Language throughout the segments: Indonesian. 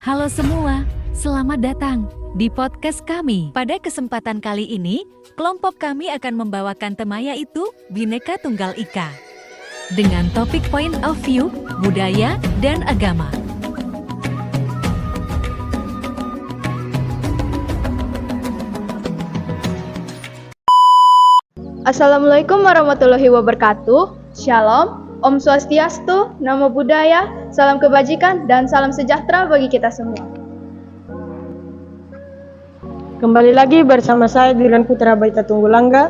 Halo semua, selamat datang di podcast kami. Pada kesempatan kali ini, kelompok kami akan membawakan tema yaitu Bhinneka Tunggal Ika. Dengan topik point of view, budaya, dan agama. Assalamualaikum warahmatullahi wabarakatuh. Shalom, Om Swastiastu, Namo Buddhaya, salam kebajikan, dan salam sejahtera bagi kita semua. Kembali lagi bersama saya Dilan Putra Baita Tunggulangga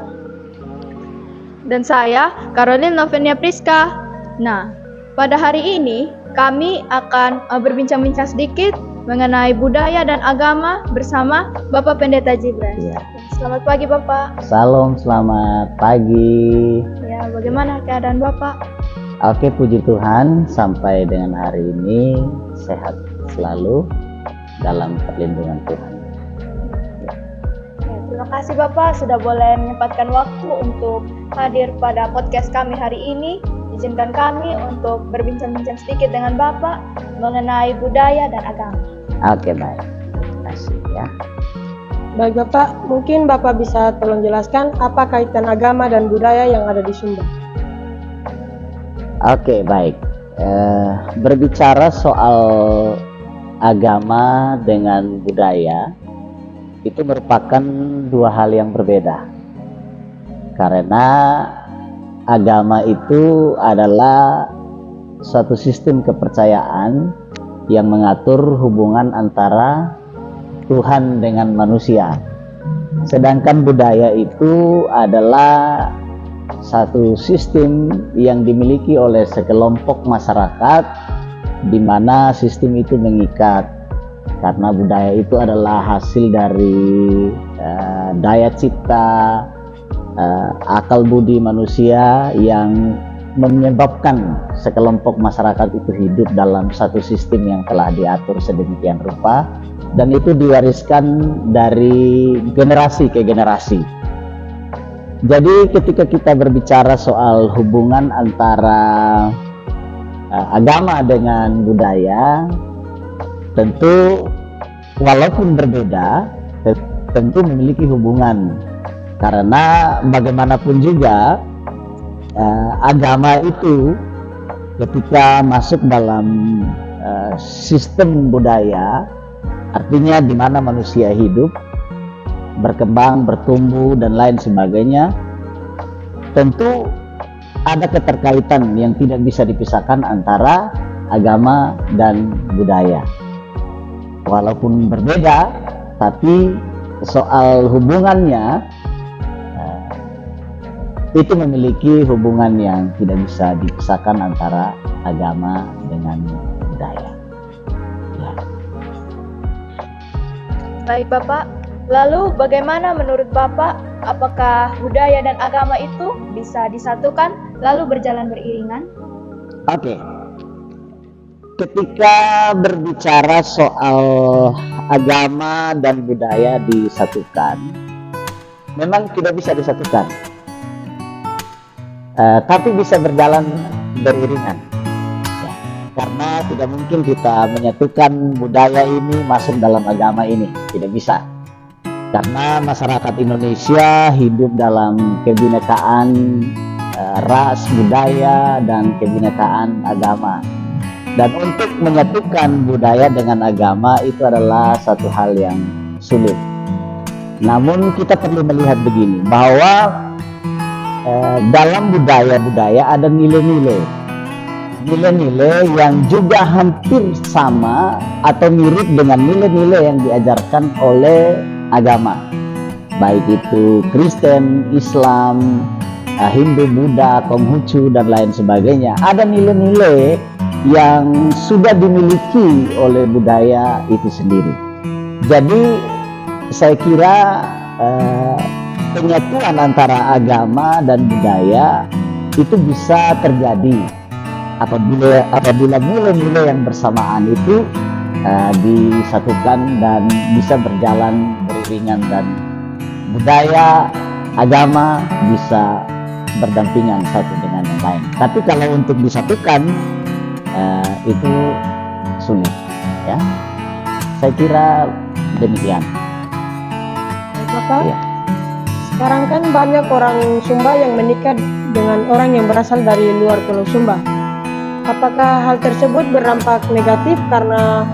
Dan saya, Caroline Novenia Priska. Nah, pada hari ini kami akan berbincang-bincang sedikit mengenai budaya dan agama bersama Bapak Pendeta Gibran. Ya. Selamat pagi Bapak. Salam, selamat pagi. Ya, bagaimana keadaan Bapak? Oke, puji Tuhan, sampai dengan hari ini sehat selalu dalam perlindungan Tuhan. Ya, terima kasih Bapak sudah boleh menyempatkan waktu untuk hadir pada podcast kami hari ini. Izinkan kami untuk berbincang-bincang sedikit dengan Bapak mengenai budaya dan agama. Oke, baik. Terima kasih ya. Baik Bapak, mungkin Bapak bisa tolong jelaskan apa kaitan agama dan budaya yang ada di Sumba? Oke, baik. Berbicara soal agama dengan budaya, itu merupakan dua hal yang berbeda. Karena agama itu adalah suatu sistem kepercayaan yang mengatur hubungan antara Tuhan dengan manusia. Sedangkan budaya itu adalah satu sistem yang dimiliki oleh sekelompok masyarakat di mana sistem itu mengikat. Karena budaya itu adalah hasil dari daya cipta, akal budi manusia yang menyebabkan sekelompok masyarakat itu hidup dalam satu sistem yang telah diatur sedemikian rupa, dan itu diwariskan dari generasi ke generasi. Jadi ketika kita berbicara soal hubungan antara agama dengan budaya, tentu walaupun berbeda, tentu memiliki hubungan. Karena bagaimanapun juga agama itu ketika masuk dalam sistem budaya, artinya di mana manusia hidup, berkembang, bertumbuh, dan lain sebagainya, tentu ada keterkaitan yang tidak bisa dipisahkan antara agama dan budaya. Walaupun berbeda, tapi soal hubungannya itu memiliki hubungan yang tidak bisa dipisahkan antara agama dengan budaya. Ya. Baik Bapak, lalu bagaimana menurut Bapak, apakah budaya dan agama itu bisa disatukan lalu berjalan beriringan? Oke. Ketika berbicara soal agama dan budaya disatukan, memang tidak bisa disatukan. Tapi bisa berjalan beriringan ya, karena tidak mungkin kita menyatukan budaya ini masuk dalam agama ini, tidak bisa, karena masyarakat Indonesia hidup dalam kebinekaan ras, budaya, dan kebinekaan agama, dan untuk menyatukan budaya dengan agama itu adalah satu hal yang sulit. Namun kita perlu melihat begini, bahwa dalam budaya-budaya ada nilai-nilai yang juga hampir sama atau mirip dengan nilai-nilai yang diajarkan oleh agama, baik itu Kristen, Islam, Hindu, Buddha, Konghucu, dan lain sebagainya. Ada nilai-nilai yang sudah dimiliki oleh budaya itu sendiri. Jadi saya kira penyatuan antara agama dan budaya itu bisa terjadi apabila nilai-nilai yang bersamaan itu disatukan dan bisa berjalan beriringan, dan budaya, agama bisa berdampingan satu dengan yang lain. Tapi kalau untuk disatukan itu sulit ya. Saya kira demikian. Baik, Bapak. Ya. Sekarang kan banyak orang Sumba yang menikah dengan orang yang berasal dari luar Pulau Sumba. Apakah hal tersebut berdampak negatif karena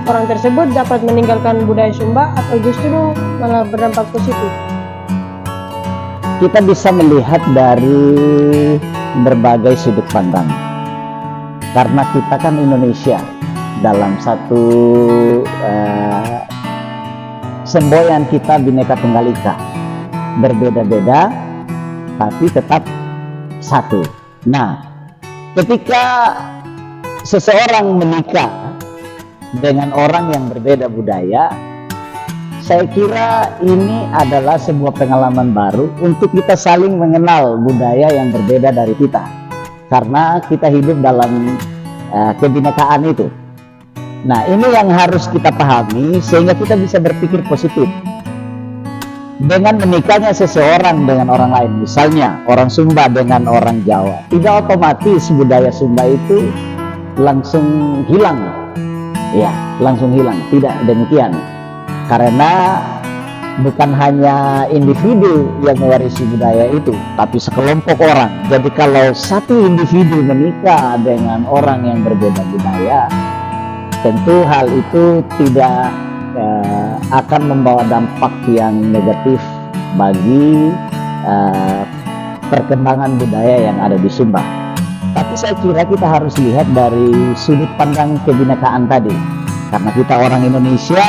orang tersebut dapat meninggalkan budaya Sumba atau justru malah berdampak positif? Kita bisa melihat dari berbagai sudut pandang. Karena kita kan Indonesia dalam satu semboyan kita Bhinneka Tunggal Ika. Berbeda-beda tapi tetap satu. Nah, ketika seseorang menikah dengan orang yang berbeda budaya, saya kira ini adalah sebuah pengalaman baru untuk kita saling mengenal budaya yang berbeda dari kita. Karena kita hidup dalam kebinekaan itu. Nah, ini yang harus kita pahami sehingga kita bisa berpikir positif. Dengan menikahnya seseorang dengan orang lain, misalnya orang Sumba dengan orang Jawa, tidak otomatis budaya Sumba itu langsung hilang. Ya, langsung hilang. Tidak demikian. Karena bukan hanya individu yang mewarisi budaya itu, tapi sekelompok orang. Jadi kalau satu individu menikah dengan orang yang berbeda budaya, tentu hal itu tidak akan membawa dampak yang negatif bagi perkembangan budaya yang ada di Sumba. Tapi saya kira kita harus lihat dari sudut pandang kebinekaan tadi, karena kita orang Indonesia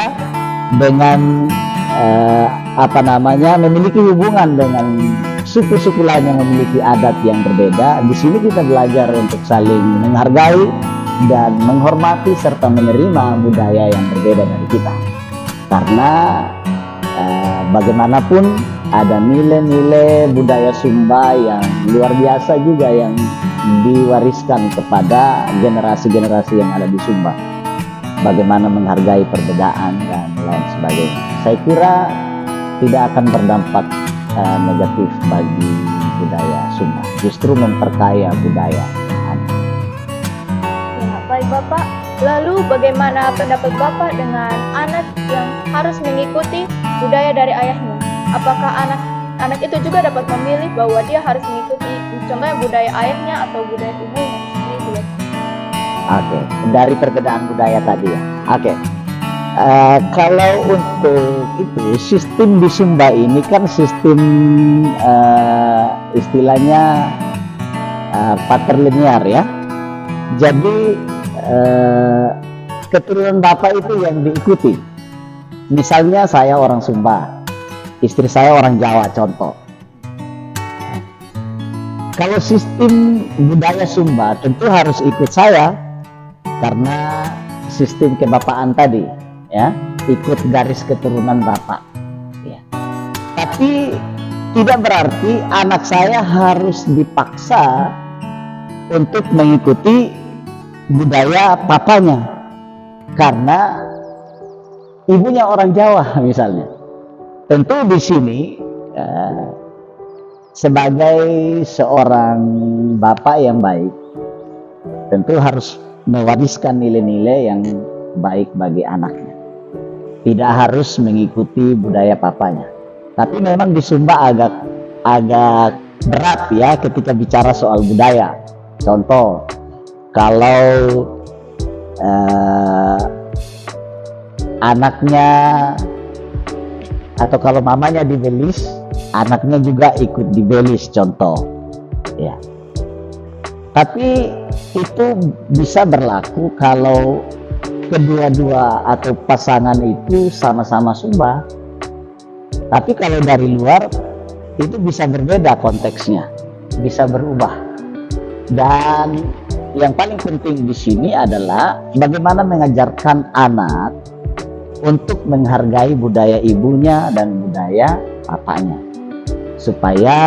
dengan memiliki hubungan dengan suku-suku lain yang memiliki adat yang berbeda. Di sini kita belajar untuk saling menghargai dan menghormati serta menerima budaya yang berbeda dari kita. Karena bagaimanapun ada nilai-nilai budaya Sumba yang luar biasa juga yang diwariskan kepada generasi-generasi yang ada di Sumba. Bagaimana menghargai perbedaan dan lain sebagainya. Saya kira tidak akan berdampak negatif bagi budaya Sumba. Justru memperkaya budaya. Ya, baik Bapak. Lalu bagaimana pendapat Bapak dengan anak yang harus mengikuti budaya dari ayahnya? Apakah anak itu juga dapat memilih bahwa dia harus mengikuti contohnya budaya ayahnya atau budaya ibunya? Itu ya. Oke, dari perbedaan budaya tadi ya. Oke. Kalau untuk itu sistem di Sumba ini kan sistem istilahnya patrilinear ya. Jadi keturunan bapak itu yang diikuti. Misalnya saya orang Sumba, istri saya orang Jawa contoh. Kalau sistem budaya Sumba tentu harus ikut saya karena sistem kebapaan tadi ya, ikut garis keturunan bapak ya. Tapi tidak berarti anak saya harus dipaksa untuk mengikuti budaya papanya karena ibunya orang Jawa misalnya. Tentu di sini sebagai seorang bapak yang baik tentu harus mewariskan nilai-nilai yang baik bagi anaknya. Tidak harus mengikuti budaya papanya. Tapi memang di Sumba agak berat ya ketika bicara soal budaya. Contoh, kalau anaknya atau kalau mamanya dibelis, anaknya juga ikut dibelis contoh ya. Tapi itu bisa berlaku kalau kedua-dua atau pasangan itu sama-sama Sumba. Tapi kalau dari luar itu bisa berbeda konteksnya, bisa berubah. Dan yang paling penting di sini adalah bagaimana mengajarkan anak untuk menghargai budaya ibunya dan budaya bapaknya, supaya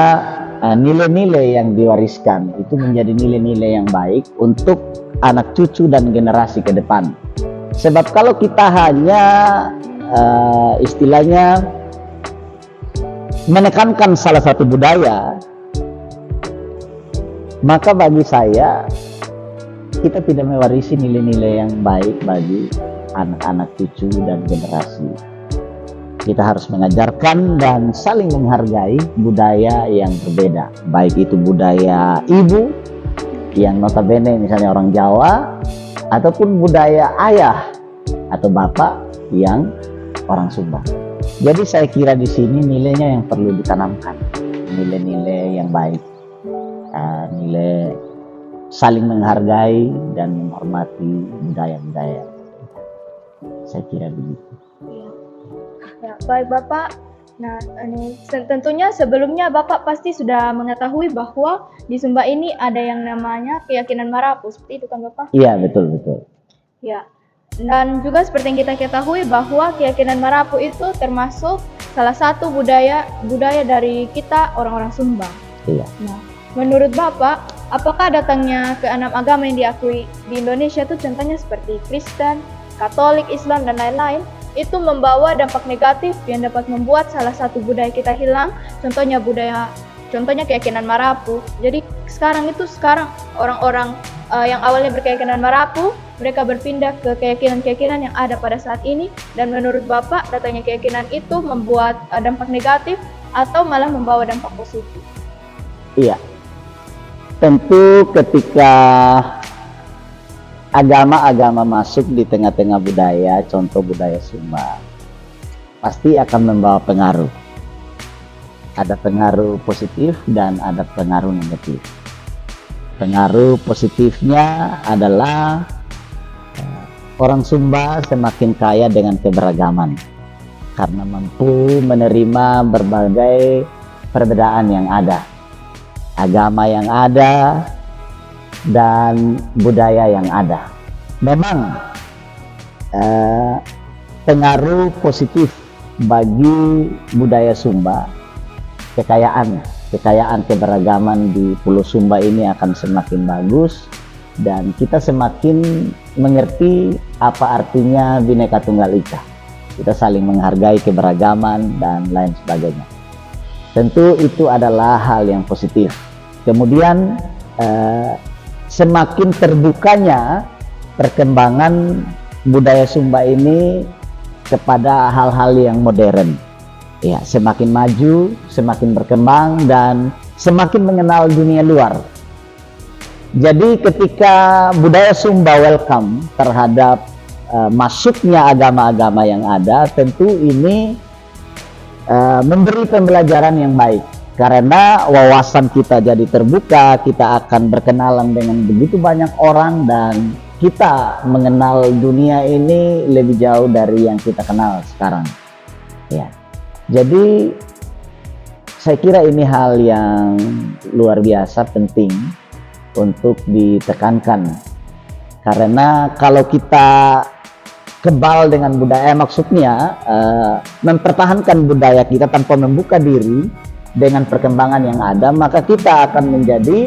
nilai-nilai yang diwariskan itu menjadi nilai-nilai yang baik untuk anak cucu dan generasi ke depan. Sebab kalau kita hanya istilahnya menekankan salah satu budaya, maka bagi saya kita tidak mewarisi nilai-nilai yang baik bagi anak-anak cucu dan generasi. Kita harus mengajarkan dan saling menghargai budaya yang berbeda, baik itu budaya ibu yang notabene misalnya orang Jawa, ataupun budaya ayah atau bapak yang orang Sumba. Jadi saya kira di sini nilainya yang perlu ditanamkan, nilai-nilai yang baik, nilai saling menghargai dan menghormati budaya-budaya. Saya kira begitu. Ya, baik Bapak. Nah, ini tentunya sebelumnya Bapak pasti sudah mengetahui bahwa di Sumba ini ada yang namanya keyakinan Marapu, seperti itu kan Bapak? Iya, betul. Ya. Dan juga seperti yang kita ketahui bahwa keyakinan Marapu itu termasuk salah satu budaya dari kita orang-orang Sumba. Iya. Nah, menurut Bapak, apakah datangnya keenam agama yang diakui di Indonesia itu contohnya seperti Kristen, Katolik, Islam, dan lain-lain, itu membawa dampak negatif yang dapat membuat salah satu budaya kita hilang, contohnya keyakinan Marapu. Jadi sekarang orang-orang yang awalnya berkeyakinan Marapu, mereka berpindah ke keyakinan-keyakinan yang ada pada saat ini, dan menurut Bapak datangnya keyakinan itu membuat dampak negatif atau malah membawa dampak positif? Iya. Tentu ketika agama-agama masuk di tengah-tengah budaya, contoh budaya Sumba, pasti akan membawa pengaruh. Ada pengaruh positif dan ada pengaruh negatif. Pengaruh positifnya adalah orang Sumba semakin kaya dengan keberagaman karena mampu menerima berbagai perbedaan yang ada, agama yang ada, dan budaya yang ada. Memang pengaruh positif bagi budaya Sumba, kekayaan keberagaman di Pulau Sumba ini akan semakin bagus, dan kita semakin mengerti apa artinya Bhinneka Tunggal Ika. Kita saling menghargai keberagaman dan lain sebagainya. Tentu itu adalah hal yang positif. Kemudian semakin terbukanya perkembangan budaya Sumba ini kepada hal-hal yang modern. Ya, semakin maju, semakin berkembang, dan semakin mengenal dunia luar. Jadi ketika budaya Sumba welcome terhadap masuknya agama-agama yang ada, tentu ini memberi pembelajaran yang baik. Karena wawasan kita jadi terbuka, kita akan berkenalan dengan begitu banyak orang, dan kita mengenal dunia ini lebih jauh dari yang kita kenal sekarang. Ya, jadi saya kira ini hal yang luar biasa penting untuk ditekankan. Karena kalau kita kebal dengan budaya, maksudnya mempertahankan budaya kita tanpa membuka diri dengan perkembangan yang ada, maka kita akan menjadi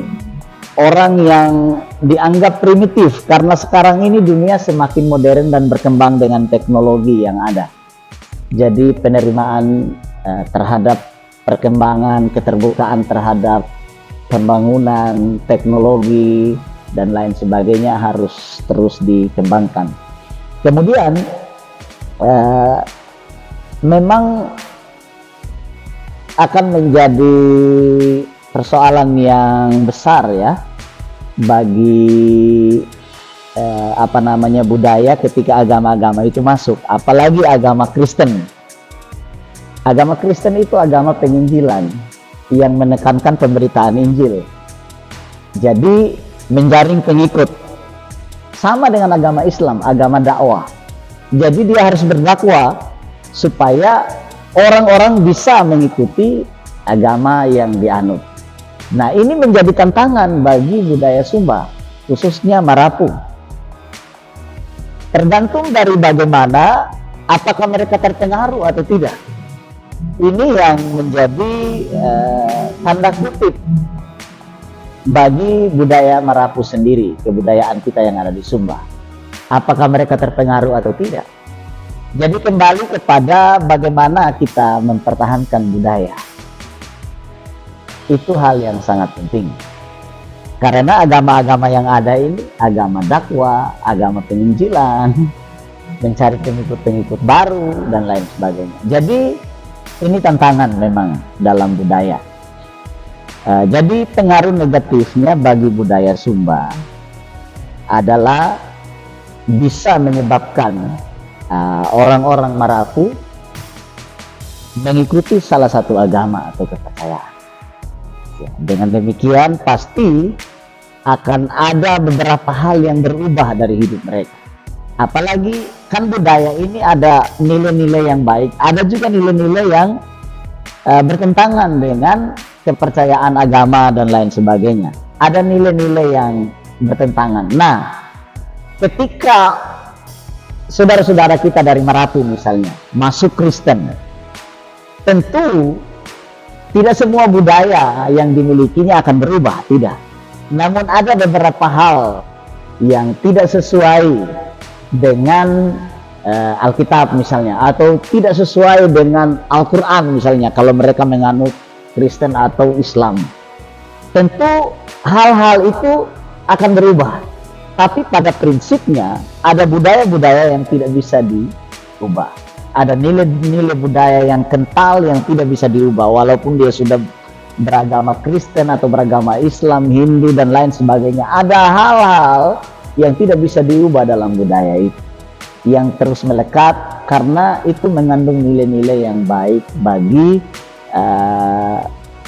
orang yang dianggap primitif, karena sekarang ini dunia semakin modern dan berkembang dengan teknologi yang ada. Jadi penerimaan terhadap perkembangan, keterbukaan terhadap pembangunan teknologi dan lain sebagainya harus terus dikembangkan. Kemudian memang akan menjadi persoalan yang besar ya bagi budaya ketika agama-agama itu masuk, apalagi agama Kristen. Agama Kristen itu agama penginjilan yang menekankan pemberitaan Injil. Jadi menjaring pengikut. Sama dengan agama Islam, agama dakwah. Jadi dia harus berdakwah supaya orang-orang bisa mengikuti agama yang dianut. Nah, ini menjadi tantangan bagi budaya Sumba, khususnya Marapu. Tergantung dari bagaimana, apakah mereka terpengaruh atau tidak. Ini yang menjadi tanda kutip bagi budaya Marapu sendiri, kebudayaan kita yang ada di Sumba. Apakah mereka terpengaruh atau tidak? Jadi kembali kepada bagaimana kita mempertahankan budaya. Itu hal yang sangat penting. Karena agama-agama yang ada ini, agama dakwah, agama penginjilan, mencari pengikut-pengikut baru dan lain sebagainya. Jadi ini tantangan memang dalam budaya. Jadi pengaruh negatifnya bagi budaya Sumba adalah bisa menyebabkan orang-orang Marapu mengikuti salah satu agama atau kepercayaan. Ya, dengan demikian pasti akan ada beberapa hal yang berubah dari hidup mereka. Apalagi kan budaya ini ada nilai-nilai yang baik, ada juga nilai-nilai yang bertentangan dengan kepercayaan agama dan lain sebagainya. Ada nilai-nilai yang bertentangan. Nah, ketika saudara-saudara kita dari Marapu misalnya masuk Kristen, tentu tidak semua budaya yang dimilikinya akan berubah, tidak. Namun ada beberapa hal yang tidak sesuai dengan Alkitab misalnya, atau tidak sesuai dengan Al-Quran misalnya, kalau mereka menganut Kristen atau Islam. Tentu hal-hal itu akan berubah. Tapi pada prinsipnya ada budaya-budaya yang tidak bisa diubah. Ada nilai-nilai budaya yang kental yang tidak bisa diubah, walaupun dia sudah beragama Kristen atau beragama Islam, Hindu dan lain sebagainya. Ada hal-hal yang tidak bisa diubah dalam budaya itu, yang terus melekat karena itu mengandung nilai-nilai yang baik bagi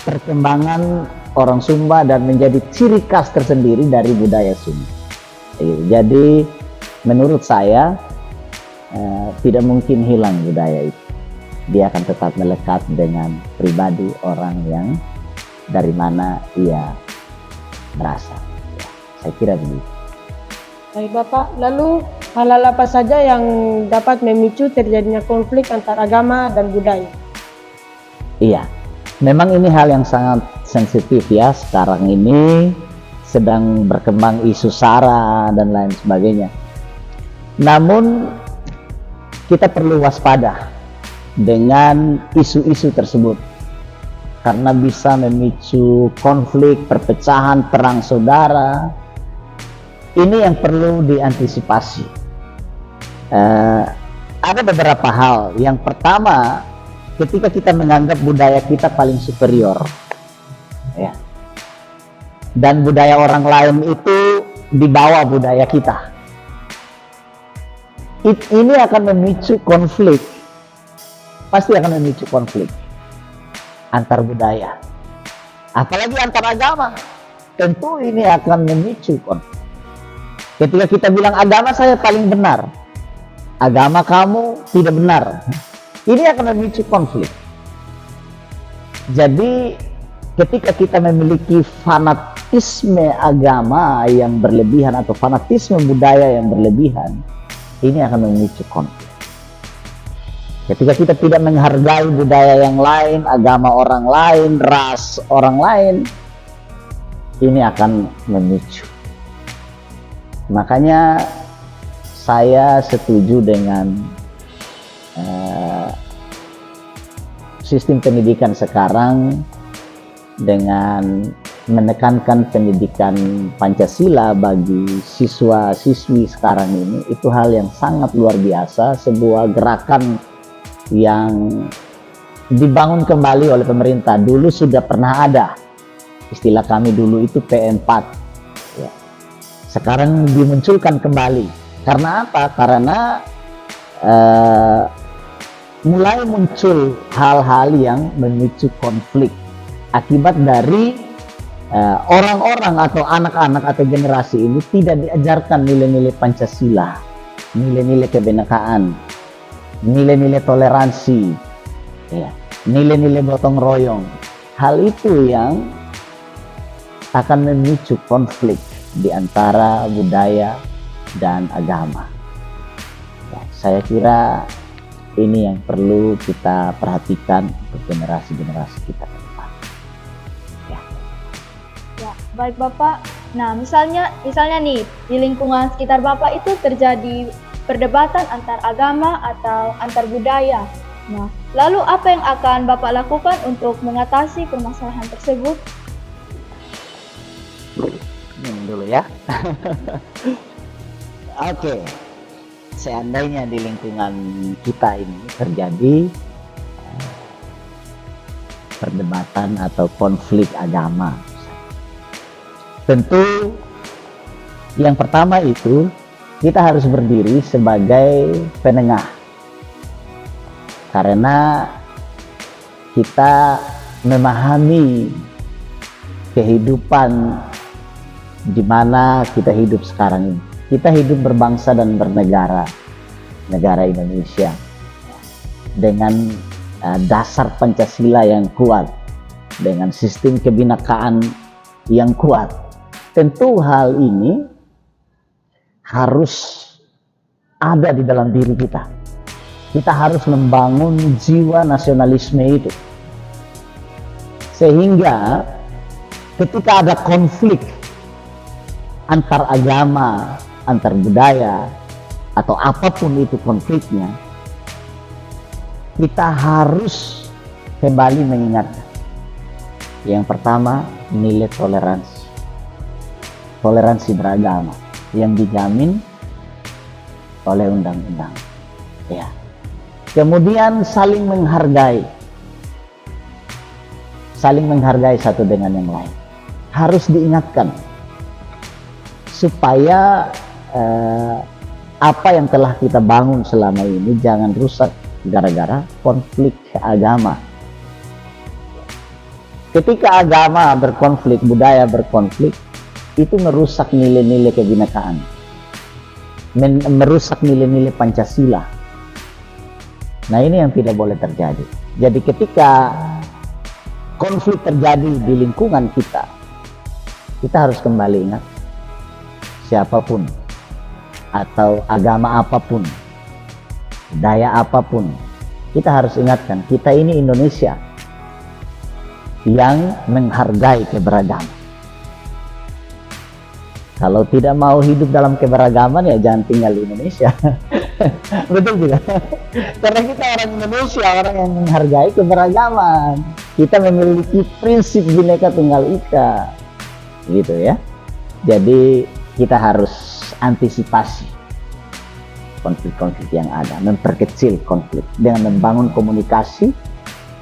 perkembangan orang Sumba dan menjadi ciri khas tersendiri dari budaya Sumba. Jadi menurut saya tidak mungkin hilang budaya itu. Dia akan tetap melekat dengan pribadi orang yang dari mana ia berasal. Ya, saya kira begitu. Baik Bapak, lalu hal-hal apa saja yang dapat memicu terjadinya konflik antar agama dan budaya? Iya, memang ini hal yang sangat sensitif ya. Sekarang ini sedang berkembang isu SARA dan lain sebagainya. Namun kita perlu waspada dengan isu-isu tersebut karena bisa memicu konflik, perpecahan, perang saudara. Ini yang perlu diantisipasi. Ada beberapa hal. Yang pertama, ketika kita menganggap budaya kita paling superior, ya, dan budaya orang lain itu di bawah budaya kita, ini akan memicu konflik. Pasti akan memicu konflik antar budaya, apalagi antar agama. Tentu ini akan memicu konflik. Ketika kita bilang agama saya paling benar, agama kamu tidak benar, ini akan memicu konflik. Jadi ketika kita memiliki fanatisme agama yang berlebihan atau fanatisme budaya yang berlebihan, ini akan memicu konflik. Ketika kita tidak menghargai budaya yang lain, agama orang lain, ras orang lain, ini akan memicu. Makanya saya setuju dengan sistem pendidikan sekarang dengan menekankan pendidikan Pancasila bagi siswa-siswi sekarang ini. Itu hal yang sangat luar biasa, sebuah gerakan yang dibangun kembali oleh pemerintah. Dulu sudah pernah ada, istilah kami dulu itu P4 ya. Sekarang dimunculkan kembali. Karena apa? Karena mulai muncul hal-hal yang memicu konflik akibat dari orang-orang atau anak-anak atau generasi ini tidak diajarkan nilai-nilai Pancasila, nilai-nilai kebenekaan, nilai-nilai toleransi, ya, nilai-nilai gotong royong. Hal itu yang akan memicu konflik di antara budaya dan agama. Ya, saya kira ini yang perlu kita perhatikan untuk generasi-generasi kita ke depan. Ya, baik Bapak. Nah, misalnya nih di lingkungan sekitar Bapak itu terjadi perdebatan antar agama atau antar budaya. Nah, lalu apa yang akan Bapak lakukan untuk mengatasi permasalahan tersebut? Ini dulu ya. Oke. seandainya di lingkungan kita ini terjadi perdebatan atau konflik agama, tentu yang pertama itu kita harus berdiri sebagai penengah, karena kita memahami kehidupan di mana kita hidup sekarang ini. Kita hidup berbangsa dan bernegara, negara Indonesia, dengan dasar Pancasila yang kuat, dengan sistem kebinekaan yang kuat. Tentu hal ini harus ada di dalam diri kita. Kita harus membangun jiwa nasionalisme itu, sehingga ketika ada konflik antar agama, antar budaya, atau apapun itu konfliknya, kita harus kembali mengingatkan. Yang pertama, nilai toleransi. Toleransi beragama yang dijamin oleh undang-undang. Ya. Kemudian saling menghargai. Saling menghargai satu dengan yang lain. Harus diingatkan supaya apa yang telah kita bangun selama ini jangan rusak gara-gara konflik agama. Ketika agama berkonflik, budaya berkonflik, itu merusak nilai-nilai kebinekaan, merusak nilai-nilai Pancasila. Nah, ini yang tidak boleh terjadi. Jadi ketika konflik terjadi di lingkungan kita, kita harus kembali ingat, siapapun atau agama apapun, budaya apapun, kita harus ingatkan, kita ini Indonesia yang menghargai keberagaman. Kalau tidak mau hidup dalam keberagaman, ya jangan tinggal di Indonesia. Betul juga. Karena kita orang Indonesia, orang yang menghargai keberagaman. Kita memiliki prinsip Bhinneka Tunggal Ika, gitu ya. Jadi kita harus antisipasi konflik-konflik yang ada, memperkecil konflik dengan membangun komunikasi,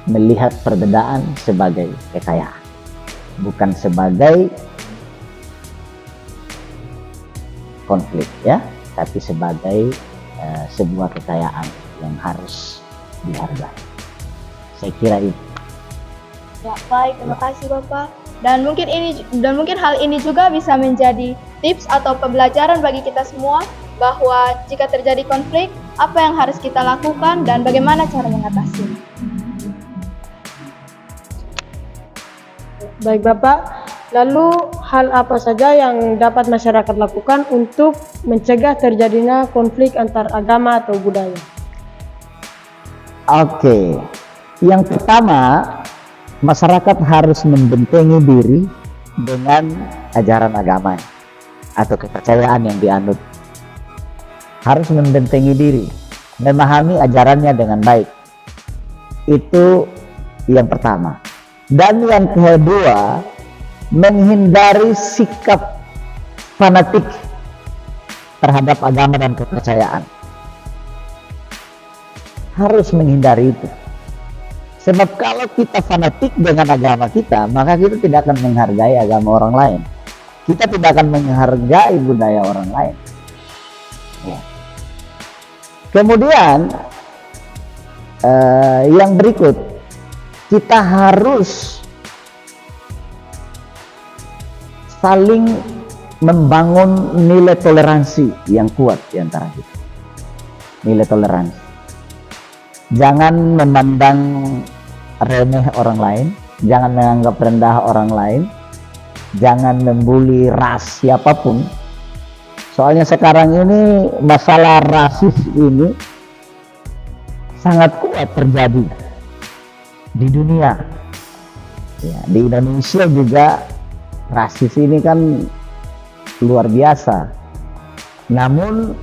melihat perbedaan sebagai kekayaan, bukan sebagai konflik ya, tapi sebagai sebuah kekayaan yang harus dihargai. Saya kira itu. Ya, baik, terima kasih Bapak. Dan mungkin hal ini juga bisa menjadi tips atau pembelajaran bagi kita semua bahwa jika terjadi konflik, apa yang harus kita lakukan dan bagaimana cara mengatasi. Baik Bapak, lalu hal apa saja yang dapat masyarakat lakukan untuk mencegah terjadinya konflik antar agama atau budaya? Oke, yang pertama, masyarakat harus membentengi diri dengan ajaran agama atau kepercayaan yang dianut. Harus membentengi diri, memahami ajarannya dengan baik. Itu yang pertama. Dan yang kedua, menghindari sikap fanatik terhadap agama dan kepercayaan. Harus menghindari itu. Sebab kalau kita fanatik dengan agama kita, maka kita tidak akan menghargai agama orang lain. Kita tidak akan menghargai budaya orang lain. Ya. Kemudian yang berikut, kita harus saling membangun nilai toleransi yang kuat di antara kita. Nilai toleransi. Jangan memandang remeh orang lain, jangan menganggap rendah orang lain, jangan membuli ras siapapun. Soalnya sekarang ini masalah rasis ini sangat kuat terjadi di dunia. Ya, di Indonesia juga rasis ini kan luar biasa. Namun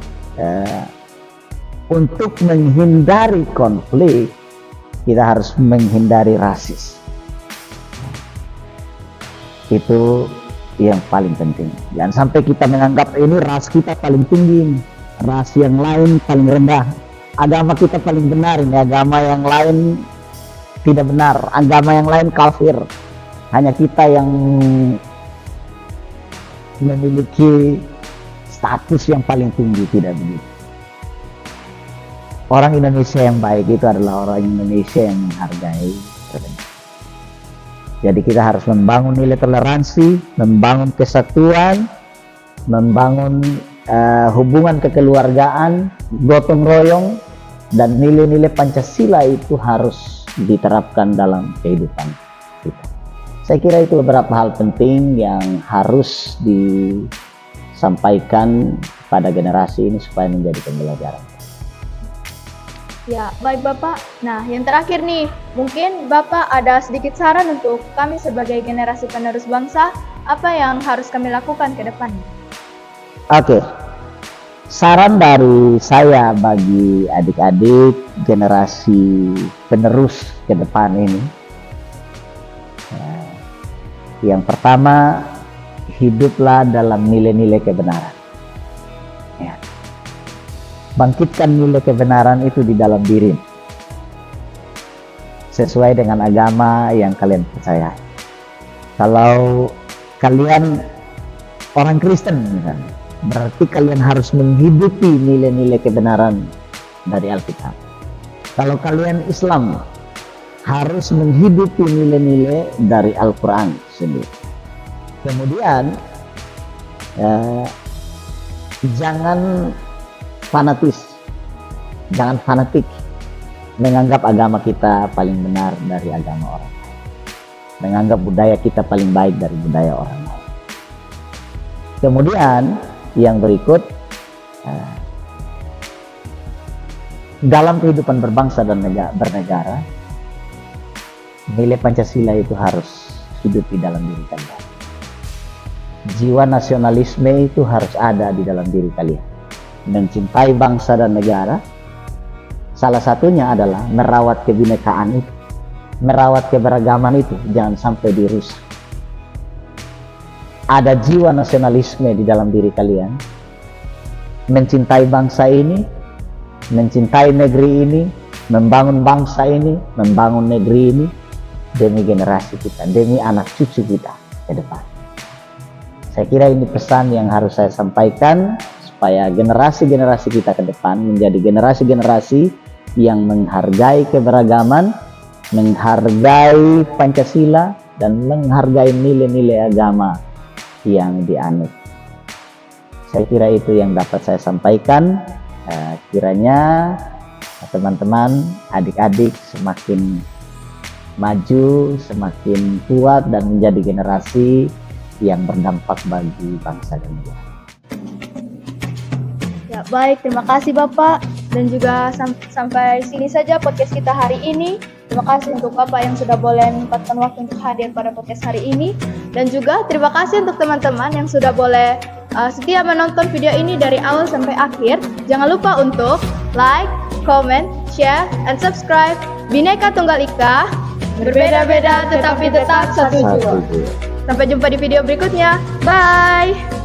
untuk menghindari konflik, kita harus menghindari rasis. Itu yang paling penting. Jangan sampai kita menganggap ini ras kita paling tinggi. ras yang lain paling rendah, agama kita paling benar, ini agama yang lain tidak benar, agama yang lain kafir, hanya kita yang memiliki status yang paling tinggi. Tidak begitu. Orang Indonesia yang baik itu adalah orang Indonesia yang menghargai perbedaan. Jadi kita harus membangun nilai toleransi, membangun kesatuan, membangun hubungan kekeluargaan, gotong royong, dan nilai-nilai Pancasila itu harus diterapkan dalam kehidupan kita. Saya kira itu beberapa hal penting yang harus disampaikan pada generasi ini supaya menjadi pembelajaran. Ya, baik Bapak. Nah, yang terakhir nih, mungkin Bapak ada sedikit saran untuk kami sebagai generasi penerus bangsa, apa yang harus kami lakukan ke depannya? Oke, saran dari saya bagi adik-adik generasi penerus ke depan ini, yang pertama, hiduplah dalam nilai-nilai kebenaran. Ya. Bangkitkan nilai kebenaran itu di dalam diri, sesuai dengan agama yang kalian percaya. Kalau kalian orang Kristen misalnya, berarti kalian harus menghidupi nilai-nilai kebenaran dari Alkitab. Kalau kalian Islam, harus menghidupi nilai-nilai dari Al-Quran sendiri. Kemudian jangan fanatik menganggap agama kita paling benar dari agama orang lain, menganggap budaya kita paling baik dari budaya orang lain. Kemudian yang berikut, dalam kehidupan berbangsa dan bernegara, nilai Pancasila itu harus hidup di dalam diri kalian. Jiwa nasionalisme itu harus ada di dalam diri kalian. Mencintai bangsa dan negara, salah satunya adalah merawat kebinekaan itu, merawat keberagaman itu, jangan sampai dirusak. Ada jiwa nasionalisme di dalam diri kalian, mencintai bangsa ini, mencintai negeri ini, membangun bangsa ini, membangun negeri ini demi generasi kita, demi anak cucu kita ke depan. Saya kira ini pesan yang harus saya sampaikan supaya generasi-generasi kita ke depan menjadi generasi-generasi yang menghargai keberagaman, menghargai Pancasila, dan menghargai nilai-nilai agama yang dianut. Saya kira itu yang dapat saya sampaikan. Kiranya teman-teman, adik-adik semakin maju, semakin kuat, dan menjadi generasi yang berdampak bagi bangsa dan negara. Ya, baik, terima kasih Bapak. Dan juga sampai sini saja podcast kita hari ini. Terima kasih untuk Bapak yang sudah boleh menyempatkan waktu untuk hadir pada podcast hari ini. Dan juga terima kasih untuk teman-teman yang sudah boleh setia menonton video ini dari awal sampai akhir. Jangan lupa untuk like, comment, share, and subscribe. Bhinneka Tunggal Ika, berbeda-beda tetapi tetap satu jua. Sampai jumpa di video berikutnya. Bye!